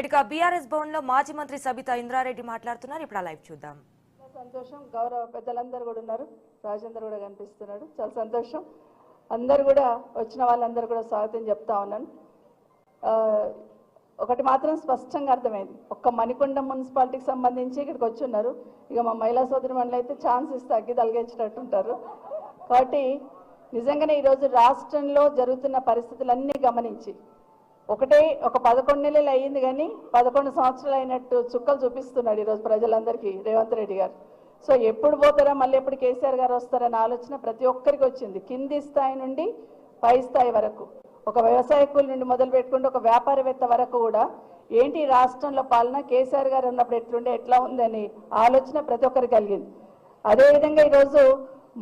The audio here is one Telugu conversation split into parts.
ఇక బీఆర్ఎస్ భవన్ లో మాజీ మంత్రి సబితా ఇంద్రారెడ్డి మాట్లాడుతున్నారు. ఇప్పుడు లైవ్ చూద్దాం. సంతోషం. గౌరవ పెద్దలందరూ కూడా ఉన్నారు. రాజేందర్ కూడా కనిపిస్తున్నాడు. చాలా సంతోషం. అందరూ కూడా వచ్చిన వాళ్ళందరూ కూడా స్వాగతం చెప్తా ఉన్నాను. ఒకటి మాత్రం స్పష్టంగా అర్థమైంది. ఒక్క మణికొండ మున్సిపాలిటీకి సంబంధించి ఇక్కడికి వచ్చి ఉన్నారు. ఇక మా మహిళా సోదరి మండలి అయితే ఛాన్స్ ఇస్తే అగ్గి తలగించినట్టుంటారు. కాబట్టి నిజంగానే ఈరోజు రాష్ట్రంలో జరుగుతున్న పరిస్థితులన్నీ గమనించి ఒక 11 నెలలు అయ్యింది కానీ 11 సంవత్సరాలు అయినట్టు చుక్కలు చూపిస్తున్నాడు ఈరోజు ప్రజలందరికీ రేవంత్ రెడ్డి గారు. సో ఎప్పుడు పోతారా, మళ్ళీ ఎప్పుడు కేసీఆర్ గారు వస్తారన్న ఆలోచన ప్రతి ఒక్కరికి వచ్చింది. కింది స్థాయి నుండి పై స్థాయి వరకు, ఒక వ్యవసాయ కూలి నుండి మొదలు పెట్టుకుంటే ఒక వ్యాపారవేత్త వరకు కూడా ఏంటి రాష్ట్రంలో పాలన, కేసీఆర్ గారు ఉన్నప్పుడు ఎట్లుండే ఎట్లా ఉందని ఆలోచన ప్రతి ఒక్కరికి కలిగింది. అదేవిధంగా ఈరోజు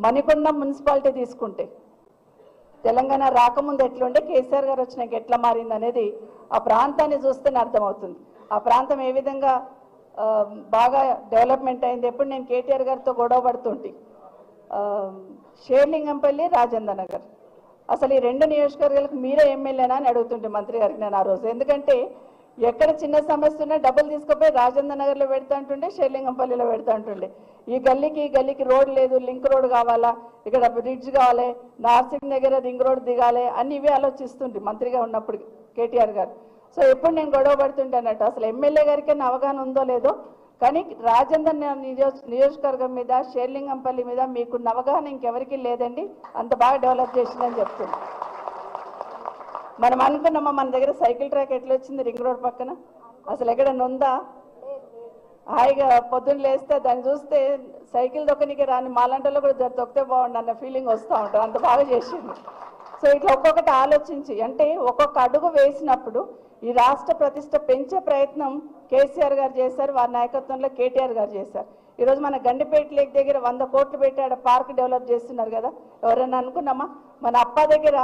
మణికొండ మున్సిపాలిటీ తీసుకుంటే తెలంగాణ రాకముందు ఎట్లుండే, కేసీఆర్ గారు వచ్చినాక ఎట్లా మారింది అనేది ఆ ప్రాంతాన్ని చూస్తేనే అర్థమవుతుంది. ఆ ప్రాంతం ఏ విధంగా బాగా డెవలప్మెంట్ అయింది. ఎప్పుడు నేను కేటీఆర్ గారితో గొడవ పడుతుంటే షేర్లింగంపల్లి, రాజేందర్ నగర్, అసలు ఈ 2 నియోజకవర్గాలకు మీరే ఎమ్మెల్యేనా అని అడుగుతుంటే మంత్రి గారికి నేను ఆ రోజు. ఎందుకంటే ఎక్కడ చిన్న సమస్య ఉన్నా డబ్బులు తీసుకుపోయి రాజేందర్ నగర్లో పెడతా అంటుండే, షేర్లింగంపల్లిలో పెడతా అంటుండే. ఈ గల్లీకి రోడ్ లేదు, లింక్ రోడ్ కావాలా, ఇక్కడ బ్రిడ్జ్ కావాలి, నార్సింగ్ దగ్గర రింగ్ రోడ్ దిగాలి అని ఇవే ఆలోచిస్తుంటే మంత్రిగా ఉన్నప్పుడు కేటీఆర్ గారు. సో ఎప్పుడు నేను గొడవ పడుతుంటే అన్నట్టు అసలు ఎమ్మెల్యే గారికి అవగాహన ఉందో లేదో కానీ రాజేందర్ నియోజకవర్గం మీద, షేర్లింగంపల్లి మీద మీకున్న అవగాహన ఇంకెవరికి లేదండి. అంత బాగా డెవలప్ చేసిందని చెప్తుంది. మనం అనుకున్నామా మన దగ్గర సైకిల్ ట్రాక్ ఎట్లా వచ్చింది రింగ్ రోడ్ పక్కన, అసలు ఎక్కడ నొందా? హాయిగా పొద్దున్న లేస్తే దాన్ని చూస్తే సైకిల్ దొక్కనికి రాని మాలంటలో కూడా దొక్కితే బాగుండు అన్న ఫీలింగ్ వస్తూ ఉంటుంది. అంత బాగా చేసింది. సో ఇట్లా ఒక్కొక్కటి ఆలోచించి అంటే ఒక్కొక్క అడుగు వేసినప్పుడు ఈ రాష్ట్ర ప్రతిష్ట పెంచే ప్రయత్నం కేసీఆర్ గారు చేశారు, వారి నాయకత్వంలో కేటీఆర్ గారు చేశారు. ఈరోజు మన గండిపేట లేక్ దగ్గర 100 కోట్లు పెట్టి ఆడ పార్క్ డెవలప్ చేస్తున్నారు కదా. ఎవరైనా అనుకున్నామా? మన అప్ప దగ్గర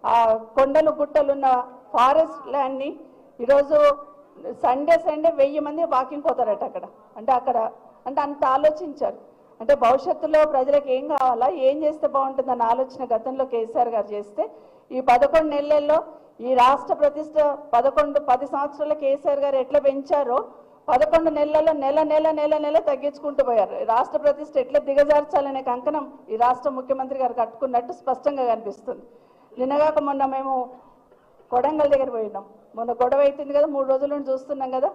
ఆ కొండలు గుట్టలు ఉన్న ఫారెస్ట్ ల్యాండ్ని ఈరోజు సండే 1000 మంది వాకింగ్ పోతారట అక్కడ. అంటే అంత ఆలోచించారు. అంటే భవిష్యత్తులో ప్రజలకు ఏం కావాలా, ఏం చేస్తే బాగుంటుందన్న ఆలోచన గతంలో కేసీఆర్ గారు చేస్తే ఈ 11 నెలల్లో ఈ రాష్ట్ర ప్రతిష్ట 10 సంవత్సరాల కేసీఆర్ గారు ఎట్లా పెంచారో 11 నెలల్లో నెల తగ్గించుకుంటూ పోయారు. రాష్ట్ర ప్రతిష్ట ఎట్లా దిగజార్చాలనే కంకణం ఈ రాష్ట్ర ముఖ్యమంత్రి గారు కట్టుకున్నట్టు స్పష్టంగా కనిపిస్తుంది. నిన్నగాక మొన్న మేము కొడంగల్ దగ్గర పోయినాం. మొన్న గొడవ అవుతుంది కదా, 3 రోజుల నుండి చూస్తున్నాం కదా.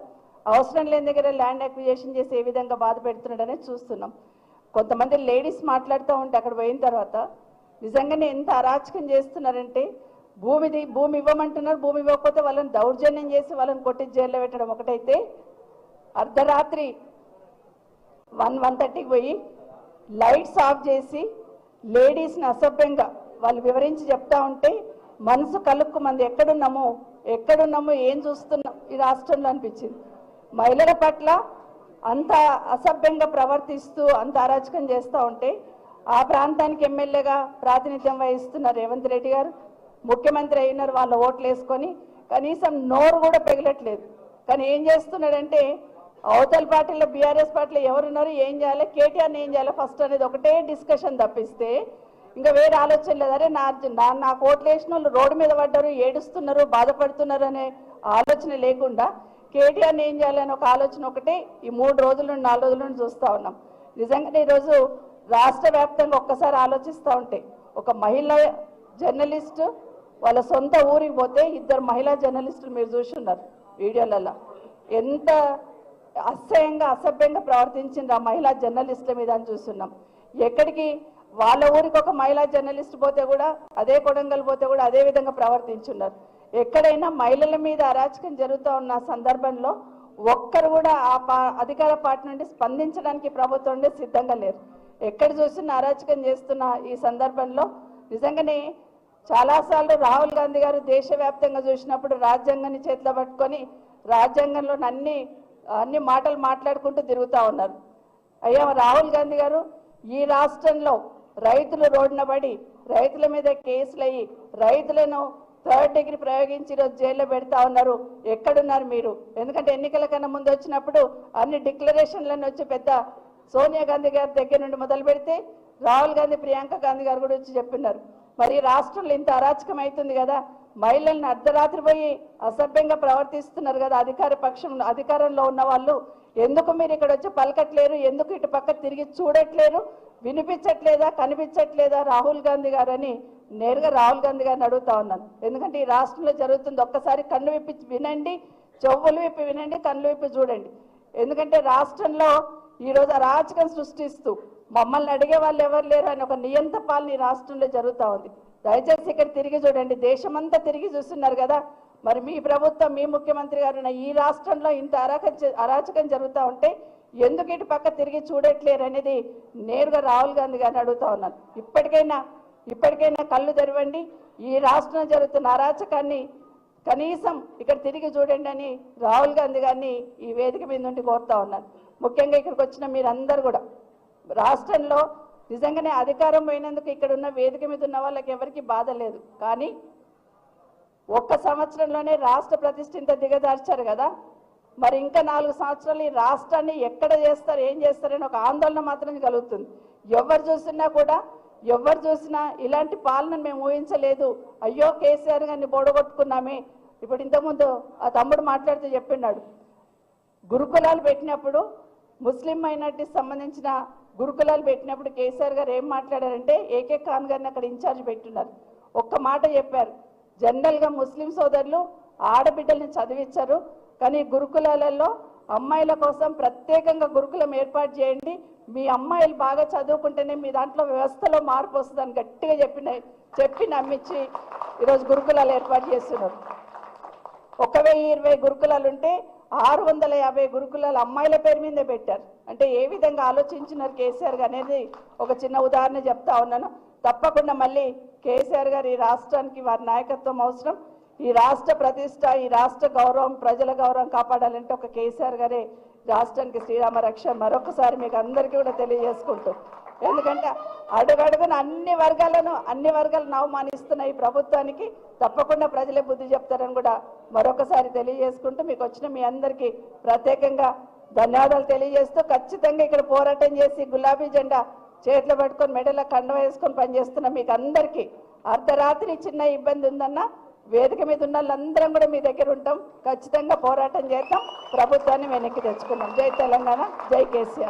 అవసరం లేని దగ్గర ల్యాండ్ అక్విజిషన్ చేసి ఏ విధంగా బాధ పెడుతున్నాడనే చూస్తున్నాం. కొంతమంది లేడీస్ మాట్లాడుతూ ఉంటే అక్కడ పోయిన తర్వాత నిజంగానే ఎంత అరాచకం చేస్తున్నారంటే భూమి ఇవ్వమంటున్నారు, భూమి ఇవ్వకపోతే వాళ్ళని దౌర్జన్యం చేసి వాళ్ళని కొట్టి జైల్లో పెట్టడం ఒకటైతే, అర్ధరాత్రి 1:30కి పోయి లైట్స్ ఆఫ్ చేసి లేడీస్ని అసభ్యంగా వాళ్ళు వివరించి చెప్తా ఉంటే మనసు కలుక్కు మంది ఎక్కడున్నామో ఏం చూస్తున్నాం ఈ రాష్ట్రంలో అనిపించింది. మహిళల పట్ల అంత అసభ్యంగా ప్రవర్తిస్తూ అంత అరాచకం చేస్తూ ఉంటే ఆ ప్రాంతానికి ఎమ్మెల్యేగా ప్రాతినిధ్యం వహిస్తున్న రేవంత్ రెడ్డి గారు ముఖ్యమంత్రి అయినారు. వాళ్ళ ఓట్లు వేసుకొని కనీసం నోరు కూడా పెగలట్లేదు. కానీ ఏం చేస్తున్నాడంటే అవతల పార్టీలో బీఆర్ఎస్ పార్టీలో ఎవరున్నారు, ఏం చేయాలి, కేటీఆర్ని ఏం చేయాలి ఫస్ట్ అనేది ఒకటే డిస్కషన్ తప్పిస్తే ఇంకా వేరే ఆలోచన లేదు. అరే నాకు ఓట్లు వేసిన వాళ్ళు రోడ్డు మీద పడ్డారు, ఏడుస్తున్నారు, బాధపడుతున్నారు అనే ఆలోచన లేకుండా కేటీఆర్ని ఏం చేయాలని ఒక ఆలోచన ఒకటే ఈ 3 రోజుల నుండి 4 రోజుల నుండి చూస్తూ ఉన్నాం. నిజంగానే ఈరోజు రాష్ట్ర వ్యాప్తంగా ఒక్కసారి ఆలోచిస్తూ ఉంటే ఒక మహిళా జర్నలిస్టు వాళ్ళ సొంత ఊరికి పోతే 2 మహిళా జర్నలిస్టులు మీరు చూస్తున్నారు వీడియోలలో ఎంత అసభ్యంగా ప్రవర్తించింది ఆ మహిళా జర్నలిస్టుల మీద అని చూస్తున్నాం. ఎక్కడికి వాళ్ళ ఊరికి ఒక మహిళా జర్నలిస్ట్ పోతే కూడా అదే కొడంగల్ పోతే కూడా అదే విధంగా ప్రవర్తించున్నారు. ఎక్కడైనా మహిళల మీద అరాచకం జరుగుతూ ఉన్న సందర్భంలో ఒక్కరు కూడా ఆ అధికార పార్టీ నుండి స్పందించడానికి ప్రభుత్వం నుండి సిద్ధంగా లేరు. ఎక్కడ చూసినా అరాచకం చేస్తున్న ఈ సందర్భంలో నిజంగానే చాలాసార్లు రాహుల్ గాంధీ గారు దేశవ్యాప్తంగా చూసినప్పుడు రాజ్యాంగాన్ని చేతిలో పట్టుకొని రాజ్యాంగంలో అన్ని మాటలు మాట్లాడుకుంటూ తిరుగుతూ ఉన్నారు. అయ్యా రాహుల్ గాంధీ గారు ఈ రాష్ట్రంలో రైతులు రోడ్డున పడి రైతుల మీద కేసులు అయ్యి రైతులను 3rd డిగ్రీ ప్రయోగించి ఈరోజు జైల్లో పెడతా ఉన్నారు. ఎక్కడున్నారు మీరు? ఎందుకంటే ఎన్నికల కన్నా ముందు వచ్చినప్పుడు అన్ని డిక్లరేషన్లను వచ్చి పెద్ద సోనియా గాంధీ గారి దగ్గర నుండి మొదలు పెడితే రాహుల్ గాంధీ, ప్రియాంక గాంధీ గారు కూడా వచ్చి చెప్పినారు. మరి రాష్ట్రంలో ఇంత అరాచకం అవుతుంది కదా, మహిళల్ని అర్ధరాత్రి పోయి అసభ్యంగా ప్రవర్తిస్తున్నారు కదా అధికారంలో ఉన్న వాళ్ళు. ఎందుకు మీరు ఇక్కడ వచ్చి పలకట్లేరు? ఎందుకు ఇటు పక్క తిరిగి చూడట్లేరు? వినిపించట్లేదా, కనిపించట్లేదా రాహుల్ గాంధీ గారు అని నేరుగా రాహుల్ గాంధీ గారిని అడుగుతా ఉన్నాను. ఎందుకంటే ఈ రాష్ట్రంలో జరుగుతుంది, ఒక్కసారి కన్ను విప్పి వినండి, చెవులు విప్పి వినండి, కళ్ళు విప్పి చూడండి. ఎందుకంటే రాష్ట్రంలో ఈరోజు అరాచకం సృష్టిస్తూ మమ్మల్ని అడిగే వాళ్ళు ఎవరు లేరు అని ఒక నియంత పాలన ఈ రాష్ట్రంలో జరుగుతూ ఉంది. దయచేసి ఇక్కడ తిరిగి చూడండి, దేశమంతా తిరిగి చూస్తున్నారు కదా. మరి మీ ప్రభుత్వం, మీ ముఖ్యమంత్రి గారు ఈ రాష్ట్రంలో ఇంత అరాచకం జరుగుతూ ఉంటే ఎందుకు ఇటు పక్క తిరిగి చూడట్లేరు అనేది నేరుగా రాహుల్ గాంధీ గారిని అడుగుతా ఉన్నాను. ఇప్పటికైనా కళ్ళు తెరవండి, ఈ రాష్ట్రంలో జరుగుతున్న అరాచకాన్ని కనీసం ఇక్కడ తిరిగి చూడండి అని రాహుల్ గాంధీ గారిని ఈ వేదిక మీద నుండి కోరుతా ఉన్నాను. ముఖ్యంగా ఇక్కడికి వచ్చిన మీరందరూ కూడా రాష్ట్రంలో నిజంగానే అధికారం పోయినందుకు ఇక్కడ ఉన్న వేదిక మీద ఉన్న వాళ్ళకి ఎవరికి బాధ లేదు. కానీ ఒక్క సంవత్సరంలోనే రాష్ట్ర ప్రతిష్ఠ ఇంత దిగజార్చారు కదా. మరి ఇంకా 4 సంవత్సరాలు ఈ రాష్ట్రాన్ని ఎక్కడ చేస్తారు, ఏం చేస్తారని ఒక ఆందోళన మాత్రం కలుగుతుంది. ఎవరు చూసినా ఇలాంటి పాలన మేము ఊహించలేదు, అయ్యో కేసీఆర్ గారిని బోడగొట్టుకున్నామే. ఇప్పుడు ఇంతకుముందు ఆ తమ్ముడు మాట్లాడుతూ చెప్పినాడు, గురుకులాలు పెట్టినప్పుడు ముస్లిం మైనార్టీకి సంబంధించిన గురుకులాలు పెట్టినప్పుడు కేసీఆర్ గారు ఏం మాట్లాడారంటే ఏకే ఖాన్ గారిని అక్కడ ఇన్ఛార్జ్ పెట్టున్నారు. ఒక్క మాట చెప్పారు, జనరల్గా ముస్లిం సోదరులు ఆడబిడ్డల్ని చదివించారు, కానీ గురుకులాలలో అమ్మాయిల కోసం ప్రత్యేకంగా గురుకులం ఏర్పాటు చేయండి, మీ అమ్మాయిలు బాగా చదువుకుంటేనే మీ దాంట్లో వ్యవస్థలో మార్పు వస్తుందని గట్టిగా చెప్పి నమ్మించి ఈరోజు గురుకులాలు ఏర్పాటు చేస్తున్నారు. 1020 గురుకులాలు ఉంటే 650 గురుకులాలు అమ్మాయిల పేరు మీదే పెట్టారు. అంటే ఏ విధంగా ఆలోచించినారు కేసీఆర్ గారు అనేది ఒక చిన్న ఉదాహరణ చెప్తా ఉన్నాను. తప్పకుండా మళ్ళీ కేసీఆర్ గారు ఈ రాష్ట్రానికి వారి నాయకత్వం అవసరం. ఈ రాష్ట్ర ప్రతిష్ట, ఈ రాష్ట్ర గౌరవం, ప్రజల గౌరవం కాపాడాలంటే ఒక కేసీఆర్ గారే రాష్ట్రానికి శ్రీరామ రక్ష. మరొకసారి మీకు అందరికీ కూడా తెలియజేసుకుంటూ, ఎందుకంటే అడుగడుగున అన్ని వర్గాలను అవమానిస్తున్న ఈ ప్రభుత్వానికి తప్పకుండా ప్రజలే బుద్ధి చెప్తారని కూడా మరొకసారి తెలియజేసుకుంటూ, మీకు వచ్చిన మీ అందరికీ ప్రత్యేకంగా ధన్యవాదాలు తెలియజేస్తూ, ఖచ్చితంగా ఇక్కడ పోరాటం చేసి గులాబీ జెండా చేతిలో పట్టుకొని మెడలో కండ వేసుకొని పనిచేస్తున్న మీకు అందరికీ అర్ధరాత్రి చిన్న ఇబ్బంది ఉందన్నా వేదిక మీద ఉన్న వాళ్ళందరం కూడా మీ దగ్గర ఉంటాం. ఖచ్చితంగా పోరాటం చేద్దాం, ప్రభుత్వాన్ని వెనక్కి తెచ్చుకుందాం. జై తెలంగాణ, జై కేసీఆర్.